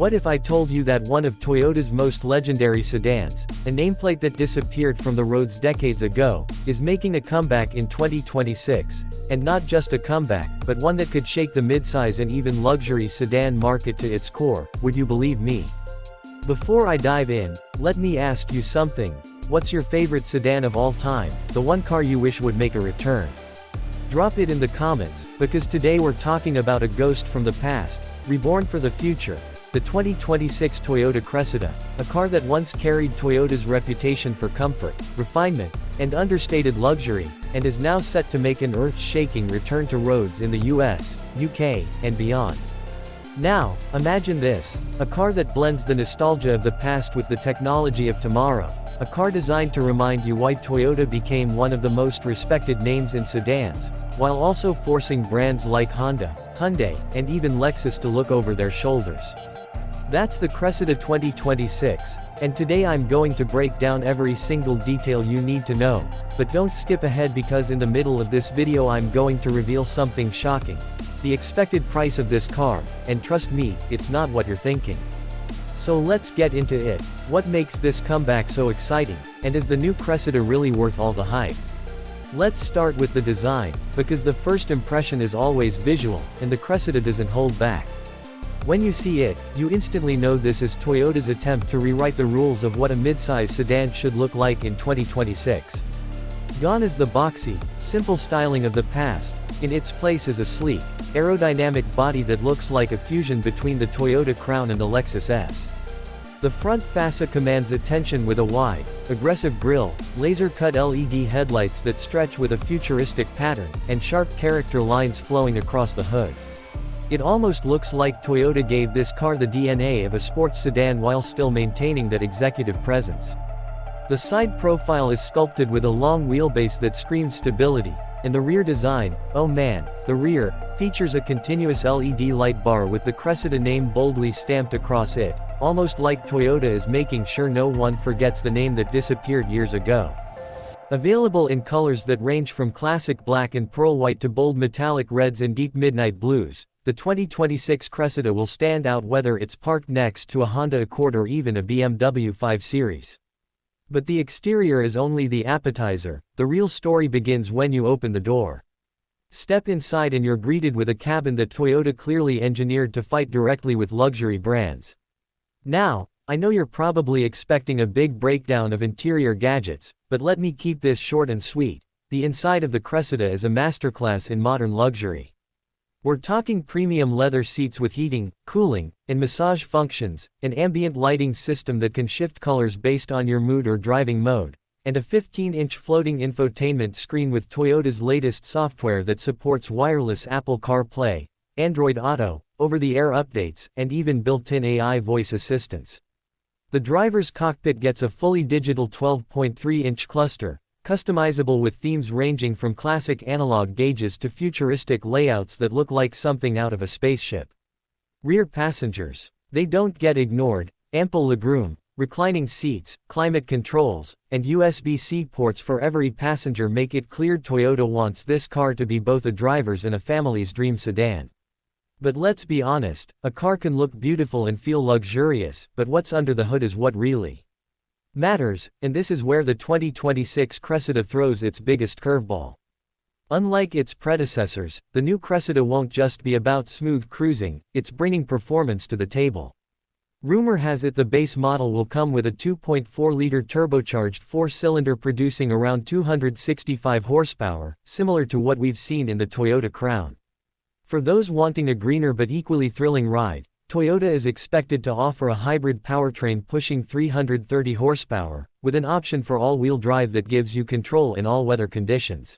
What if I told you that one of Toyota's most legendary sedans, a nameplate that disappeared from the roads decades ago, is making a comeback in 2026, and not just a comeback, but one that could shake the midsize and even luxury sedan market to its core? Would you believe me? Before I dive in, let me ask you something. What's your favorite sedan of all time, the one car you wish would make a return? Drop it in the comments, because today we're talking about a ghost from the past, reborn for the future. The 2026 Toyota Cressida, a car that once carried Toyota's reputation for comfort, refinement, and understated luxury, and is now set to make an earth-shaking return to roads in the US, UK, and beyond. Now, imagine this, a car that blends the nostalgia of the past with the technology of tomorrow, a car designed to remind you why Toyota became one of the most respected names in sedans, while also forcing brands like Honda, Hyundai, and even Lexus to look over their shoulders. That's the Cressida 2026, and today I'm going to break down every single detail you need to know, but don't skip ahead because in the middle of this video I'm going to reveal something shocking. The expected price of this car, and trust me, it's not what you're thinking. So let's get into it. What makes this comeback so exciting, and is the new Cressida really worth all the hype? Let's start with the design, because the first impression is always visual, and the Cressida doesn't hold back. When you see it, you instantly know this is Toyota's attempt to rewrite the rules of what a midsize sedan should look like in 2026. Gone is the boxy, simple styling of the past. In its place is a sleek, aerodynamic body that looks like a fusion between the Toyota Crown and the Lexus ES. The front fascia commands attention with a wide, aggressive grille, laser-cut LED headlights that stretch with a futuristic pattern, and sharp character lines flowing across the hood. It almost looks like Toyota gave this car the DNA of a sports sedan while still maintaining that executive presence. The side profile is sculpted with a long wheelbase that screams stability, and the rear design, oh man, the rear, features a continuous LED light bar with the Cressida name boldly stamped across it, almost like Toyota is making sure no one forgets the name that disappeared years ago. Available in colors that range from classic black and pearl white to bold metallic reds and deep midnight blues, the 2026 Cressida will stand out whether it's parked next to a Honda Accord or even a BMW 5 Series. But the exterior is only the appetizer, the real story begins when you open the door. Step inside and you're greeted with a cabin that Toyota clearly engineered to fight directly with luxury brands. Now, I know you're probably expecting a big breakdown of interior gadgets, but let me keep this short and sweet. The inside of the Cressida is a masterclass in modern luxury. We're talking premium leather seats with heating, cooling, and massage functions, an ambient lighting system that can shift colors based on your mood or driving mode, and a 15-inch floating infotainment screen with Toyota's latest software that supports wireless Apple CarPlay, Android Auto, over-the-air updates, and even built-in AI voice assistants. The driver's cockpit gets a fully digital 12.3-inch cluster, customizable with themes ranging from classic analog gauges to futuristic layouts that look like something out of a spaceship. Rear passengers. They don't get ignored. Ample legroom, reclining seats, climate controls, and USB-C ports for every passenger make it clear Toyota wants this car to be both a driver's and a family's dream sedan. But let's be honest, a car can look beautiful and feel luxurious, but what's under the hood is what really matters, and this is where the 2026 Cressida throws its biggest curveball. Unlike its predecessors, the new Cressida won't just be about smooth cruising, it's bringing performance to the table. Rumor has it the base model will come with a 2.4-liter turbocharged 4-cylinder producing around 265 horsepower, similar to what we've seen in the Toyota Crown. For those wanting a greener but equally thrilling ride, Toyota is expected to offer a hybrid powertrain pushing 330 horsepower, with an option for all-wheel drive that gives you control in all weather conditions.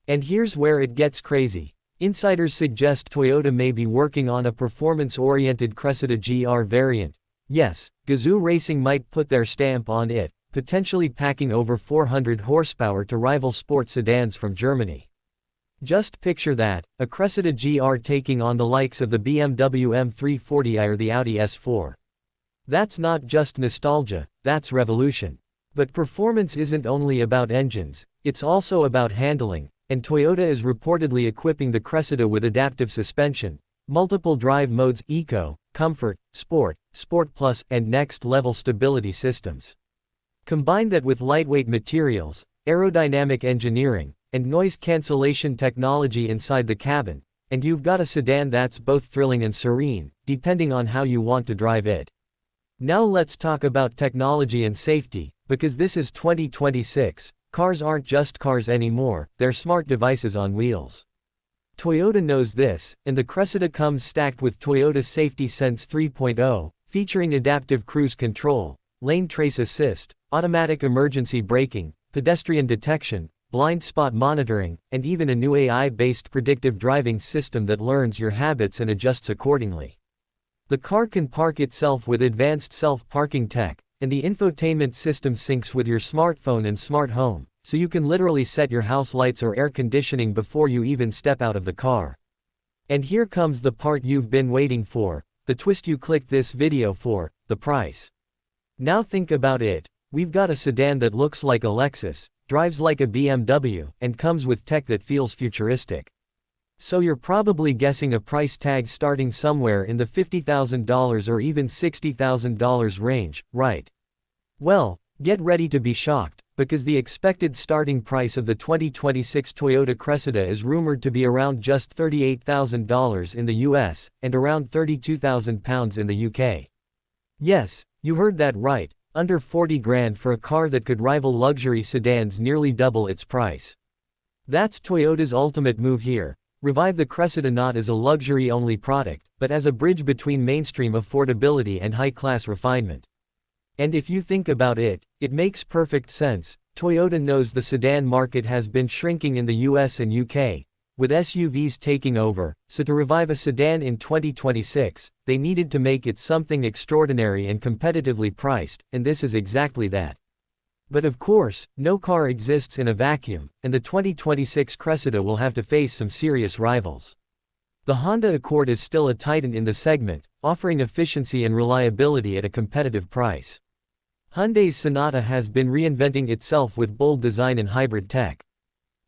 And here's where it gets crazy. Insiders suggest Toyota may be working on a performance-oriented Cressida GR variant. Yes, Gazoo Racing might put their stamp on it, potentially packing over 400 horsepower to rival sports sedans from Germany. Just picture that, a Cressida GR taking on the likes of the BMW M340i or the Audi S4. That's not just nostalgia, that's revolution. But performance isn't only about engines, it's also about handling, and Toyota is reportedly equipping the Cressida with adaptive suspension, multiple drive modes, eco, comfort, sport, Sport Plus, and next-level stability systems. Combine that with lightweight materials, aerodynamic engineering, and noise cancellation technology inside the cabin, and you've got a sedan that's both thrilling and serene, depending on how you want to drive it. Now let's talk about technology and safety, because this is 2026, cars aren't just cars anymore, they're smart devices on wheels. Toyota knows this, and the Cressida comes stacked with Toyota Safety Sense 3.0, featuring adaptive cruise control, lane trace assist, automatic emergency braking, pedestrian detection, blind spot monitoring, and even a new AI-based predictive driving system that learns your habits and adjusts accordingly. The car can park itself with advanced self-parking tech, and the infotainment system syncs with your smartphone and smart home, so you can literally set your house lights or air conditioning before you even step out of the car. And here comes the part you've been waiting for, the twist you clicked this video for, the price. Now think about it, we've got a sedan that looks like a Lexus, drives like a BMW, and comes with tech that feels futuristic. So you're probably guessing a price tag starting somewhere in the $50,000 or even $60,000 range, right? Well, get ready to be shocked, because the expected starting price of the 2026 Toyota Cressida is rumored to be around just $38,000 in the US, and around £32,000 in the UK. Yes, you heard that right, under 40 grand for a car that could rival luxury sedans nearly double its price. That's Toyota's ultimate move here. Revive the Cressida not as a luxury-only product, but as a bridge between mainstream affordability and high-class refinement. And if you think about it, it makes perfect sense. Toyota knows the sedan market has been shrinking in the US and UK, with SUVs taking over, so to revive a sedan in 2026, they needed to make it something extraordinary and competitively priced, and this is exactly that. But of course, no car exists in a vacuum, and the 2026 Cressida will have to face some serious rivals. The Honda Accord is still a titan in the segment, offering efficiency and reliability at a competitive price. Hyundai's Sonata has been reinventing itself with bold design and hybrid tech.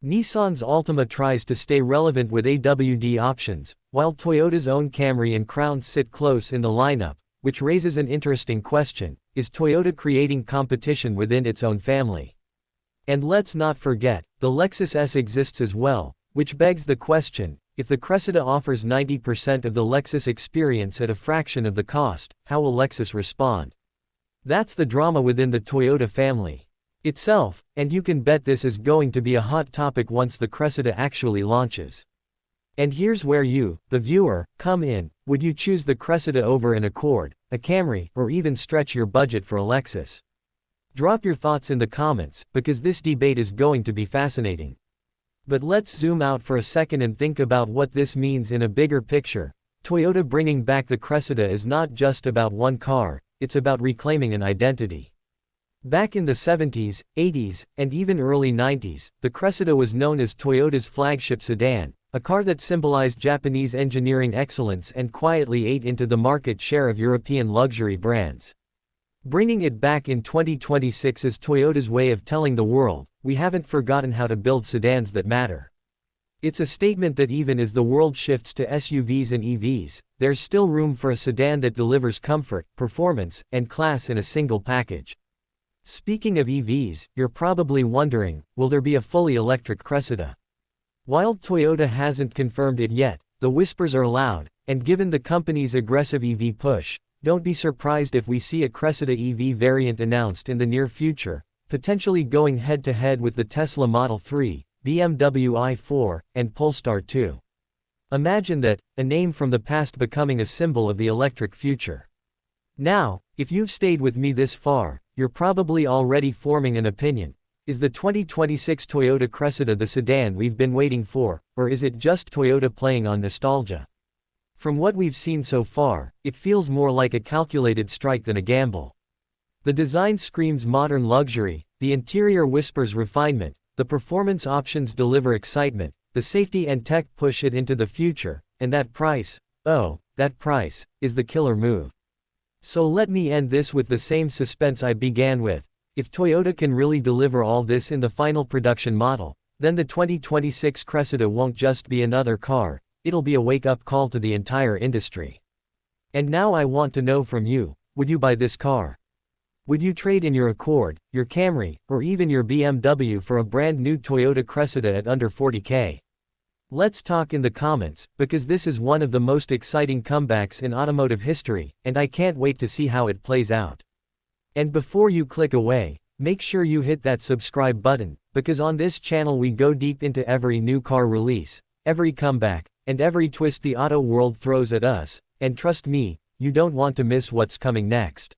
Nissan's Altima tries to stay relevant with AWD options, while Toyota's own Camry and Crown sit close in the lineup, which raises an interesting question: is Toyota creating competition within its own family? And let's not forget, the Lexus ES exists as well, which begs the question, if the Cressida offers 90% of the Lexus experience at a fraction of the cost, how will Lexus respond? That's the drama within the Toyota family itself, and you can bet this is going to be a hot topic once the Cressida actually launches. And here's where you, the viewer, come in. Would you choose the Cressida over an Accord, a Camry, or even stretch your budget for a Lexus? Drop your thoughts in the comments, because this debate is going to be fascinating. But let's zoom out for a second and think about what this means in a bigger picture. Toyota bringing back the Cressida is not just about one car, it's about reclaiming an identity. Back in the 70s, 80s, and even early 90s, the Cressida was known as Toyota's flagship sedan, a car that symbolized Japanese engineering excellence and quietly ate into the market share of European luxury brands. Bringing it back in 2026 is Toyota's way of telling the world, we haven't forgotten how to build sedans that matter. It's a statement that even as the world shifts to SUVs and EVs, there's still room for a sedan that delivers comfort, performance, and class in a single package. Speaking of EVs, you're probably wondering, will there be a fully electric Cressida? While Toyota hasn't confirmed it yet, the whispers are loud, and given the company's aggressive EV push, don't be surprised if we see a Cressida EV variant announced in the near future, potentially going head-to-head with the Tesla Model 3, BMW i4, and Polestar 2. Imagine that, a name from the past becoming a symbol of the electric future. Now, if you've stayed with me this far, you're probably already forming an opinion. Is the 2026 Toyota Cressida the sedan we've been waiting for, or is it just Toyota playing on nostalgia? From what we've seen so far, it feels more like a calculated strike than a gamble. The design screams modern luxury, the interior whispers refinement, the performance options deliver excitement, the safety and tech push it into the future, and that price, oh, that price, is the killer move. So let me end this with the same suspense I began with. If Toyota can really deliver all this in the final production model, then the 2026 Cressida won't just be another car, it'll be a wake-up call to the entire industry. And now I want to know from you, would you buy this car? Would you trade in your Accord, your Camry, or even your BMW for a brand new Toyota Cressida at under 40K? Let's talk in the comments, because this is one of the most exciting comebacks in automotive history, and I can't wait to see how it plays out. And before you click away, make sure you hit that subscribe button, because on this channel we go deep into every new car release, every comeback, and every twist the auto world throws at us, and trust me, you don't want to miss what's coming next.